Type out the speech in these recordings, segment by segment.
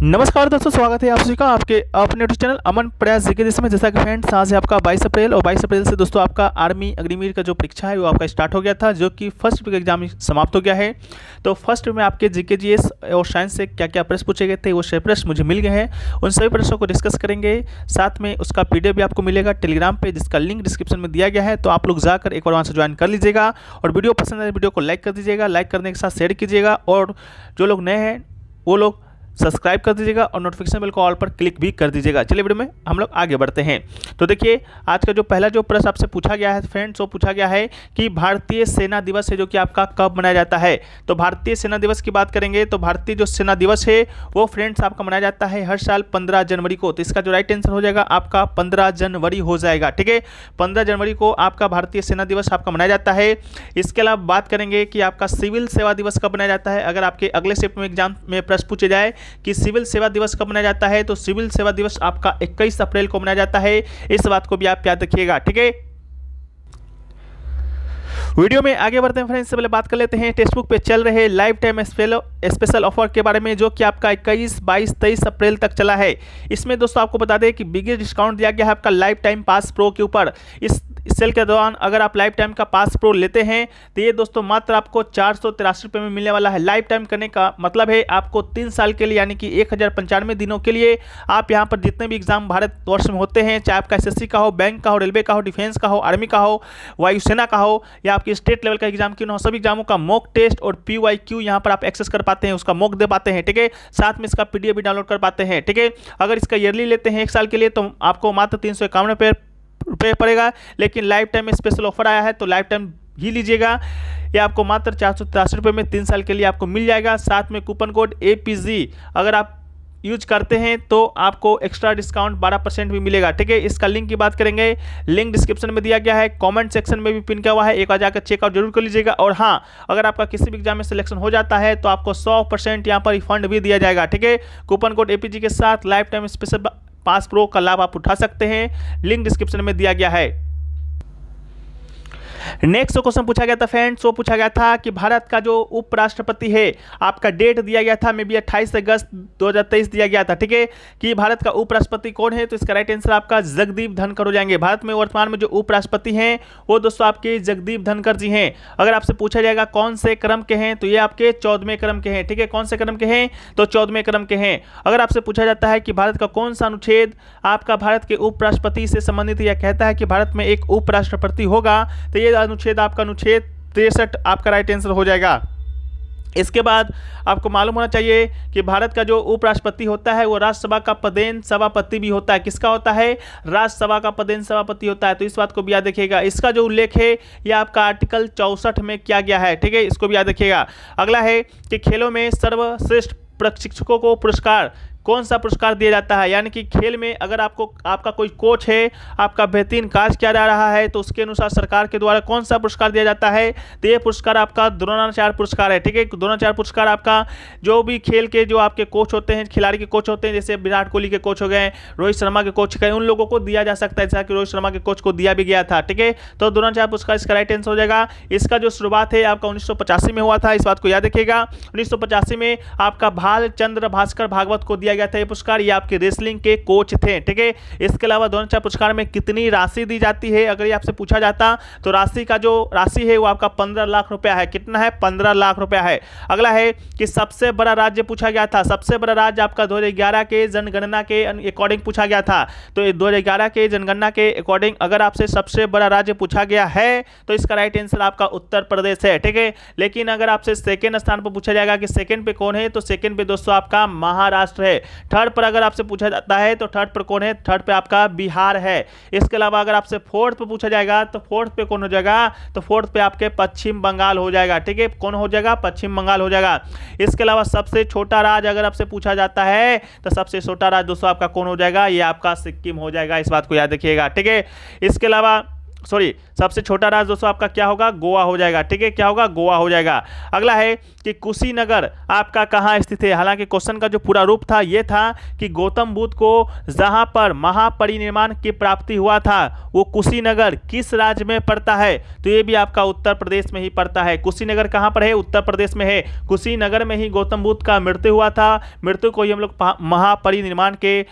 नमस्कार दोस्तों, स्वागत है आप सभी का आपके अपने यूट्यूब चैनल अमन प्रयास जीके जिसमें जैसा कि फ्रेंड्स आज है आपका 22 अप्रैल और 22 अप्रैल से दोस्तों आपका आर्मी अग्निवीर का जो परीक्षा है वो आपका स्टार्ट हो गया था, जो कि फर्स्ट वीक एग्जाम समाप्त हो गया है। तो फर्स्ट में आपके जीके जीएस और साइंस से क्या क्या प्रश्न पूछे गए थे वो सभी प्रश्न मुझे मिल गए हैं। उन सभी प्रश्नों को डिस्कस करेंगे, साथ में उसका पीडीएफ भी आपको मिलेगा टेलीग्राम पे, जिसका लिंक डिस्क्रिप्शन में दिया गया है। तो आप लोग जाकर एक बार वहाँ से ज्वाइन कर लीजिएगा और वीडियो पसंद आए वीडियो को लाइक कर दीजिएगा, लाइक करने के साथ शेयर कीजिएगा और जो लोग नए हैं वो लोग सब्सक्राइब कर दीजिएगा और नोटिफिकेशन बेल को ऑल पर क्लिक भी कर दीजिएगा। चलिए वीडियो में हम लोग आगे बढ़ते हैं। तो देखिए आज का जो पहला जो प्रश्न आपसे पूछा गया है फ्रेंड्स, वो पूछा गया है कि भारतीय सेना दिवस है जो कि आपका कब मनाया जाता है। तो भारतीय सेना दिवस की बात करेंगे तो भारतीय जो सेना दिवस है वो फ्रेंड्स आपका मनाया जाता है हर साल 15 जनवरी को। तो इसका जो राइट आंसर हो जाएगा आपका 15 जनवरी हो जाएगा। ठीक है, 15 जनवरी को आपका भारतीय सेना दिवस आपका मनाया जाता है। इसके अलावा बात करेंगे कि आपका सिविल सेवा दिवस कब मनाया जाता है। अगर आपके अगले शिफ्ट में एग्जाम में प्रश्न पूछे जाए कि सिविल सेवा दिवस कब मनाया जाता है, तो सिविल सेवा दिवस आपका 21 अप्रैल को मनाया जाता है। इस बात को भी आप याद रखिएगा। ठीक है, वीडियो में आगे बढ़ते हैं फ्रेंड्स। से पहले बात कर लेते हैं टेक्स्ट बुक पे चल रहे लाइफ टाइम स्पेशल ऑफर के बारे में, जो कि आपका 21, 22, 23 अप्रैल तक चला है। इसमें दोस्तों आपको बता दें कि बिगेस्ट डिस्काउंट दिया गया है आपका लाइफ टाइम पास प्रो के ऊपर। इस सेल के दौरान अगर आप लाइफ टाइम का पास प्रो लेते हैं तो ये दोस्तों मात्र आपको 483 रुपये में मिलने वाला है। लाइफ टाइम करने का मतलब है आपको 3 साल के लिए, यानी कि 1095 दिनों के लिए आप यहाँ पर जितने भी एग्जाम भारतवर्ष में होते हैं, चाहे आपका एसएससी का हो, बैंक का हो, रेलवे का हो, डिफेंस का हो, आर्मी का हो, वायुसेना का हो, या आपकी स्टेट लेवल का एग्जाम क्यों ना हो, सभी एग्जामों का मॉक टेस्ट और PYQ यहाँ पर आप एक्सेस कर पाते हैं, उसका मॉक दे पाते हैं। ठीक है, साथ में इसका PDF भी डाउनलोड कर पाते हैं। ठीक है, अगर इसका ईयरली लेते हैं 1 साल के लिए तो आपको मात्र 351 रुपये पड़ेगा, लेकिन लाइफ टाइम में स्पेशल ऑफर आया है तो लाइफ टाइम ही लीजिएगा। ये आपको मात्र 483 रुपये में 3 साल के लिए आपको मिल जाएगा। साथ में कूपन कोड APG अगर आप यूज करते हैं तो आपको एक्स्ट्रा डिस्काउंट 12% भी मिलेगा। ठीक है, इसका लिंक की बात करेंगे, लिंक डिस्क्रिप्शन में दिया गया है, कमेंट सेक्शन में भी पिन किया हुआ है, एक बार जाकर चेकआउट जरूर कर लीजिएगा। और हाँ, अगर आपका किसी भी एग्जाम में सिलेक्शन हो जाता है तो आपको 100% यहाँ पर रिफंड भी दिया जाएगा। ठीक है, कूपन कोड APG के साथ life time special pass pro का लाभ आप उठा सकते हैं, लिंक डिस्क्रिप्शन में दिया गया है। नेक्स्ट जो क्वेश्चन पूछा गया था फ्रेंड्स, वो पूछा गया था कि भारत का जो उपराष्ट्रपति है आपका डेट दिया गया था, मे बी 28 अगस्त 2023 दिया गया था। ठीक है, कि भारत का उपराष्ट्रपति कौन है, तो इसका राइट आंसर आपका जगदीप धनखड़ हो जाएंगे। भारत में वर्तमान में जो उपराष्ट्रपति हैं वो दोस्तों आपके जगदीप धनखड़ जी हैं। अगर आपसे पूछा जाएगा कौन से क्रम के हैं, तो ये आपके 14वें क्रम के हैं। ठीक है, कौन से क्रम के हैं, तो 14वें क्रम के हैं। अगर आपसे पूछा जाता है कि भारत का कौन सा अनुच्छेद आपका भारत के उपराष्ट्रपति से संबंधित या कहता है कि भारत में एक उपराष्ट्रपति होगा, तो ये अनुच्छेद आपका अनुच्छेद 63 आपका राइट आंसर हो जाएगा। इसके बाद आपको मालूम होना चाहिए कि भारत का जो उपराष्ट्रपति होता है वो राज्यसभा का पदेन सभापति भी होता है। किसका होता है, राज्यसभा का पदेन सभापति होता है। तो इस बात को भी याद रखिएगा। इसका जो उल्लेख है ये आपका आर्टिकल 64 में किया गया है। ठीक है, इसको भी याद रखिएगा। अगला है कि खेलों में सर्वश्रेष्ठ प्रशिक्षकों को पुरस्कार कौन सा पुरस्कार दिया जाता है, यानी कि खेल में अगर आपका कोई कोच है, आपका बेहतरीन कार्य किया जा रहा है, तो उसके अनुसार सरकार के द्वारा कौन सा पुरस्कार दिया जाता है, तो ये पुरस्कार आपका द्रोणाचार्य पुरस्कार है। ठीक है, द्रोणाचार्य पुरस्कार आपका जो भी खेल के जो आपके कोच होते हैं, खिलाड़ी के कोच होते हैं, जैसे विराट कोहली के कोच हो गए, रोहित शर्मा के कोच गए, उन लोगों को दिया जा सकता है, जैसा कि रोहित शर्मा के कोच को दिया भी गया था। ठीक है, तो द्रोणाचार्य पुरस्कार इसका राइट आंसर हो जाएगा। इसका जो शुरुआत है आपका 1985 में हुआ था, इस बात को याद रखिएगा। 1985 में आपका भालचंद्र भास्कर भागवत को दिया गया था ये पुरस्कार, ये आपके रेसलिंग के कोच थे। ठीक है, इसके अलावा द्रोणाचार्य पुरस्कार में कितनी राशि दी जाती है, अगर ये आपसे पूछा जाता तो राशि का जो राशि है वो आपका 15 लाख रुपया है। कितना है, 15 लाख रुपया है। अगला है कि सबसे बड़ा राज्य पूछा गया था, सबसे बड़ा राज्य आपका 2011 के जनगणना के अकॉर्डिंग पूछा गया था। तो 2011 के जनगणना के अकॉर्डिंग अगर आपसे सबसे बड़ा राज्य पूछा गया है तो इसका राइट आंसर आपका उत्तर प्रदेश है। ठीक है, लेकिन अगर आपसे सेकेंड स्थान पर पूछा जाएगा कि सेकेंड पे कौन है, तो सेकेंड पे दोस्तों आपका महाराष्ट्र है। थर्ड पर अगर आपसे पूछा जाता है तो थर्ड पर कौन है, थर्ड पे आपका बिहार है। इसके अलावा अगर आपसे फोर्थ पे पूछा जाएगा तो फोर्थ पे कौन हो जाएगा, तो फोर्थ पे आपके पश्चिम बंगाल हो जाएगा। ठीक है, कौन हो जाएगा, पश्चिम बंगाल हो जाएगा। इसके अलावा सबसे छोटा राज्य अगर आपसे पूछा जाता है तो सबसे छोटा राज्य दोस्तों आपका कौन हो जाएगा, ये आपका सिक्किम हो जाएगा। इस बात को याद रखिएगा। ठीक है, इसके अलावा सॉरी सबसे छोटा राज्य दोस्तों आपका क्या होगा, गोवा हो जाएगा। ठीक है, क्या होगा, गोवा हो जाएगा। अगला है कि कुशीनगर आपका कहाँ स्थित है। हालांकि क्वेश्चन का जो पूरा रूप था ये था कि गौतम बुद्ध को जहां पर महापरिनिर्वाण की प्राप्ति हुआ था वो कुशीनगर किस राज्य में पड़ता है, तो ये भी आपका उत्तर प्रदेश में ही पड़ता है। कुशीनगर कहां पर है, उत्तर प्रदेश में है। कुशीनगर में ही गौतम बुद्ध का मृत्यु हुआ था। मृत्यु को ही हम लोग महापरिनिर्वाण के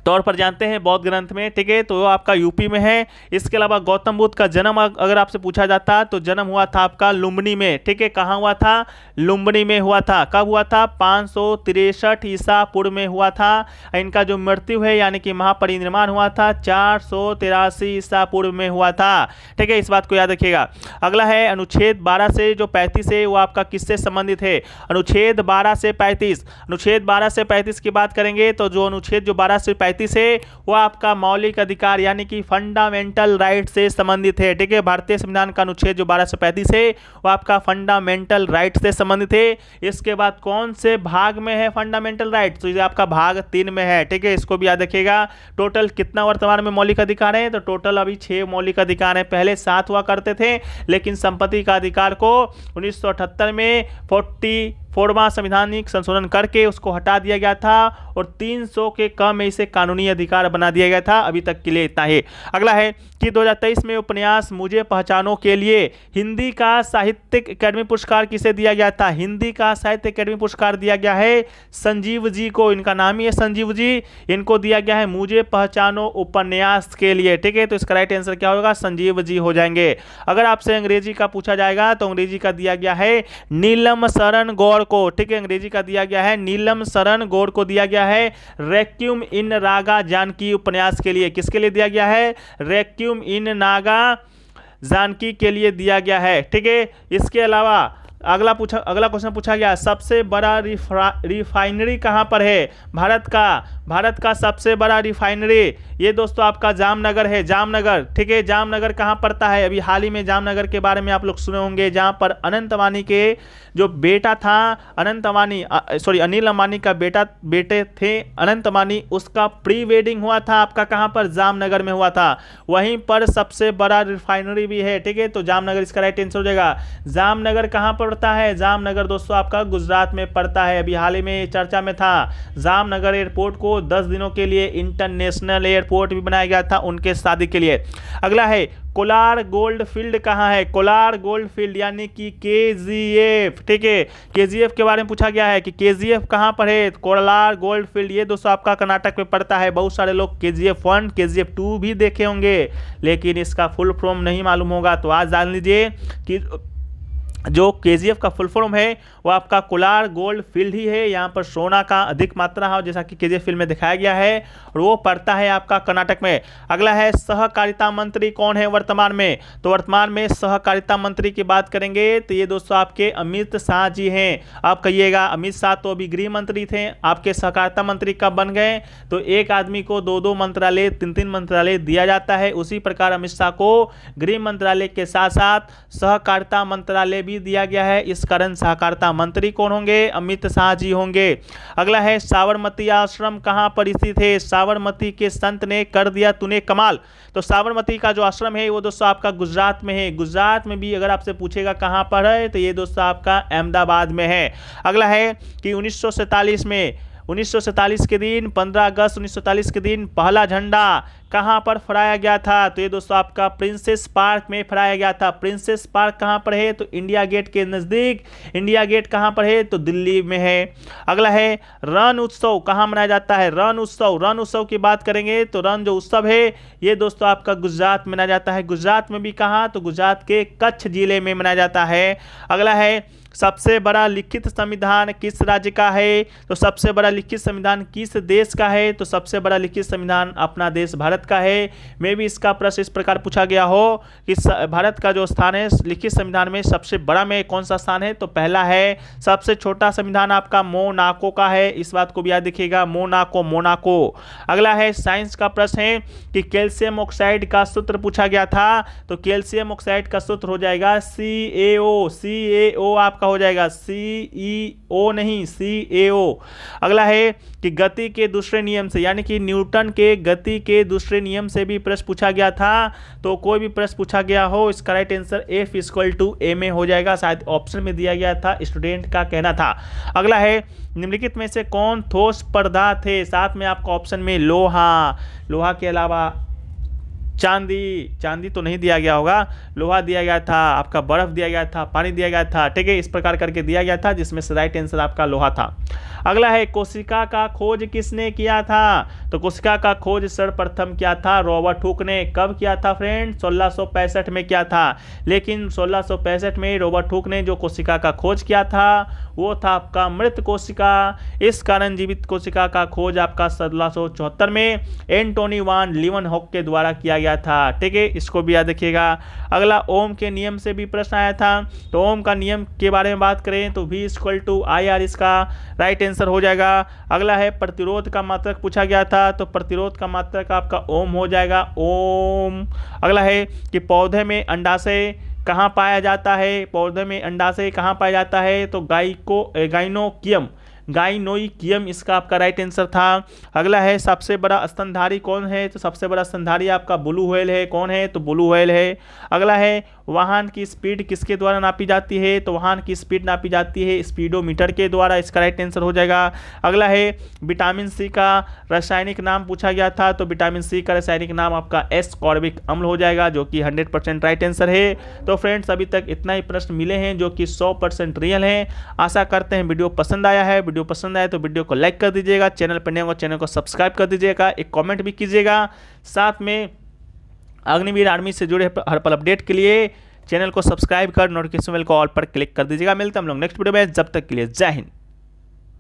तौर पर जानते हैं बौद्ध ग्रंथ में। ठीक है, तो वो आपका यूपी में है। इसके अलावा गौतम बुद्ध का जन्म अगर आपसे पूछा जाता तो जन्म हुआ था आपका लुम्बिनी में। ठीक है, कहाँ हुआ था, लुम्बिनी में हुआ था। कब हुआ था, 563 ईसा पूर्व में हुआ था। इनका जो मृत्यु है यानी कि महापरिनिर्वाण हुआ था 483 ईसा पूर्व में हुआ था। ठीक है, इस बात को याद रखिएगा। अगला है अनुच्छेद 12 से जो 35 है वो आपका किससे संबंधित है, अनुच्छेद 12 से 35। अनुच्छेद 12 से 35 की बात करेंगे तो जो अनुच्छेद जो 12 से 35 है वो आपका मौलिक अधिकार यानी कि फंडामेंटल राइट से संबंधित है। ठीक है, भारतीय संविधान का अनुच्छेद जो 12 से 35 है वो आपका फंडामेंटल राइट से संबंधित है। इसके बाद कौन से भाग में है फंडामेंटल राइट, तो ये आपका भाग 3 में है। ठीक है, इसको भी याद रखिएगा। टोटल कितना वर्तमान में मौलिक अधिकार है, तो टोटल अभी 6 मौलिक अधिकार है। पहले 7 हुआ करते थे, लेकिन संपत्ति का अधिकार को 1978 में 44वां संवैधानिक संशोधन करके उसको हटा दिया गया था और 300 के कम में इसे कानूनी अधिकार बना दिया गया था। अभी तक के लिए इतना ही। अगला है कि 2023 में उपन्यास मुझे पहचानो के लिए हिंदी का साहित्यिक अकादमी पुरस्कार किसे दिया गया था। हिंदी का साहित्य अकादमी पुरस्कार दिया गया है संजीव जी को। इनका नाम ही है संजीव जी। इनको दिया गया है मुझे पहचानो उपन्यास के लिए। ठीक है, तो इसका राइट आंसर क्या होगा, संजीव जी हो जाएंगे। अगर आपसे अंग्रेजी का पूछा जाएगा तो अंग्रेजी का दिया गया है नीलम शरण गौर को। ठीक है, अंग्रेजी का दिया गया है नीलम शरण गौर को दिया गया है रेक्यूम इन रागा जानकी उपन्यास के लिए। किसके लिए दिया गया है, रेक्यूम इन नागा जानकी के लिए दिया गया है। ठीक है, इसके अलावा अगला क्वेश्चन पूछा गया सबसे बड़ा रिफाइनरी कहां पर है भारत का सबसे बड़ा रिफाइनरी ये दोस्तों आपका जामनगर है, जामनगर। ठीक है, जामनगर कहां पड़ता है, अभी हाल ही में जामनगर के बारे में आप लोग सुने होंगे, जहां पर अनंत अंबानी के जो बेटा था अनिल अंबानी का बेटे थे अनंत अंबानी, उसका प्री वेडिंग हुआ था आपका कहां पर, जामनगर में हुआ था। वहीं पर सबसे बड़ा रिफाइनरी भी है। ठीक है, तो जामनगर इसका राइट आंसर हो जाएगा। जामनगर कहां पड़ता है, जामनगर दोस्तों आपका गुजरात में पड़ता है। अभी हाल ही में चर्चा में था। जामनगर एयरपोर्ट को 10 दिनों के लिए इंटरनेशनल एयरपोर्ट भी बनाया गया था उनके शादी के लिए। अगला है कोलार गोल्ड फील्ड कहाँ है, कोलार गोल्ड फील्ड यानी कि केजीएफ। ठीक है, केजीएफ के बारे में पूछा गया है कि केजीएफ कहाँ पर है, कोलार गोल्ड फील्ड ये दोस्तों आपका कर्नाटक में पड़ता है। बहुत सारे लोग केजीएफ 1 केजीएफ 2 भी देखे होंगे, लेकिन इसका फुल फॉर्म नहीं मालूम होगा, तो आज जान लीजिए कि जो केजीएफ का फुल फॉर्म है वो आपका कोलार गोल्ड फील्ड ही है। यहाँ पर सोना का अधिक मात्रा है जैसा कि केजीएफ फिल्म में दिखाया गया है, और वो पड़ता है आपका कर्नाटक में। अगला है सहकारिता मंत्री कौन है वर्तमान में, तो वर्तमान में सहकारिता मंत्री की बात करेंगे तो ये दोस्तों आपके अमित शाह जी हैं। आप कहिएगा अमित शाह तो अभी गृह मंत्री थे, आपके सहकारिता मंत्री कब बन गए, तो एक आदमी को 2-2 मंत्रालय 3-3 मंत्रालय दिया जाता है। उसी प्रकार अमित शाह को गृह मंत्रालय के साथ साथ सहकारिता मंत्रालय भी दिया गया है। इस कारण सहकारिता मंत्री कौन होंगे, अमित शाह जी होंगे। अगला है साबरमती आश्रम कहां पर स्थित है, साबरमती के संत ने कर दिया तूने कमाल। तो साबरमती का जो आश्रम है वो दोस्तों आपका गुजरात में है। गुजरात में भी अगर आपसे पूछेगा कहां पर है तो ये दोस्तों आपका अहमदाबाद में है। अगला है कि 1947 के दिन 15 अगस्त 1947 के दिन पहला झंडा कहां पर फहराया गया था, तो ये दोस्तों आपका प्रिंसेस पार्क में फहराया गया था। प्रिंसेस पार्क कहां पर है, तो इंडिया गेट के नजदीक। इंडिया गेट कहां पर है, तो दिल्ली में है। अगला है रण उत्सव कहां मनाया जाता है, रण उत्सव की बात करेंगे तो रण जो उत्सव है ये दोस्तों आपका गुजरात में मनाया जाता है। गुजरात में भी कहां, तो गुजरात के कच्छ जिले में मनाया जाता है। अगला है सबसे बड़ा लिखित संविधान किस राज्य का है, तो सबसे बड़ा लिखित संविधान किस देश का है, तो सबसे बड़ा लिखित संविधान अपना देश भारत का है। मे भी इसका प्रश्न इस प्रकार पूछा गया हो कि भारत का जो स्थान है लिखित संविधान में सबसे बड़ा में कौन सा स्थान है, तो पहला है। सबसे छोटा संविधान आपका मोनाको का है, इस बात को भी याद रखिएगा, मोनाको। अगला है साइंस का प्रश्न है कि कैल्शियम ऑक्साइड का सूत्र पूछा गया था, तो कैल्शियम ऑक्साइड का सूत्र हो जाएगा CaO आपका हो जाएगा CeO CO नहीं, CAO। अगला है कि गति के दूसरे नियम से, यानी कि न्यूटन के गति के दूसरे नियम से भी प्रश्न पूछा गया था। तो कोई भी प्रश्न पूछा गया हो, इसका राइट आंसर F=ma हो जाएगा। शायद ऑप्शन में दिया गया था, स्टूडेंट का कहना था। अगला है निम्नलिखित में से कौन ठोस पदार्थ है? साथ में आपका ऑप्शन में लोहा के अलावा चांदी तो नहीं दिया गया होगा, लोहा दिया गया था, आपका बर्फ दिया गया था, पानी दिया गया था, ठीक है, इस प्रकार करके दिया गया था, जिसमें से राइट आंसर आपका लोहा था। अगला है कोशिका का खोज किसने किया था? तो कोशिका का खोज सर्वप्रथम किया था रॉबर्ट हुक ने। कब किया था फ्रेंड? 1665 में किया था। लेकिन 1665 में रॉबर्ट हुक ने जो कोशिका का खोज किया था वो था आपका मृत कोशिका। इस कारण जीवित कोशिका का खोज आपका 1674 में एंटोनी वान लीवनहॉक के द्वारा किया गया था, ठीक है, इसको भी याद रखिएगा। अगला ओम के नियम से भी प्रश्न आया था। तो ओम का नियम के बारे में बात करें तो V=IR इसका राइट आंसर हो जाएगा। अगला है प्रतिरोध का मात्रक पूछा गया था। तो प्रतिरोध का मात्रक आपका ओम हो जाएगा, ओम। अगला है कि पौधे में अंडाशय कहाँ पाया जाता है? पौधे में अंडाशय कहाँ पाया जाता है? तो गाइनोइकियम इसका आपका राइट आंसर था। अगला है सबसे बड़ा स्तनधारी कौन है? तो सबसे बड़ा स्तनधारी आपका ब्लू व्हेल है। कौन है? तो ब्लू व्हेल है। अगला है वाहन की स्पीड किसके द्वारा नापी जाती है? तो वाहन की स्पीड नापी जाती है स्पीडोमीटर के द्वारा, इसका राइट आंसर हो जाएगा। अगला है विटामिन सी का रासायनिक नाम पूछा गया था। तो विटामिन सी का रासायनिक नाम आपका एस्कॉर्बिक अम्ल हो जाएगा, जो कि 100% राइट आंसर है। तो फ्रेंड्स अभी तक इतना ही प्रश्न मिले हैं जो कि 100% रियल हैं। आशा करते हैं वीडियो पसंद आया है। वीडियो पसंद आए तो वीडियो को लाइक कर दीजिएगा, चैनल पर नए हो चैनल को सब्सक्राइब कर दीजिएगा, एक कमेंट भी कीजिएगा। साथ में अग्निवीर आर्मी से जुड़े हर पल अपडेट के लिए चैनल को सब्सक्राइब कर नोटिफिकेशन बेल को ऑल पर क्लिक कर दीजिएगा। मिलते हैं हम लोग नेक्स्ट वीडियो में, जब तक के लिए जय हिंद।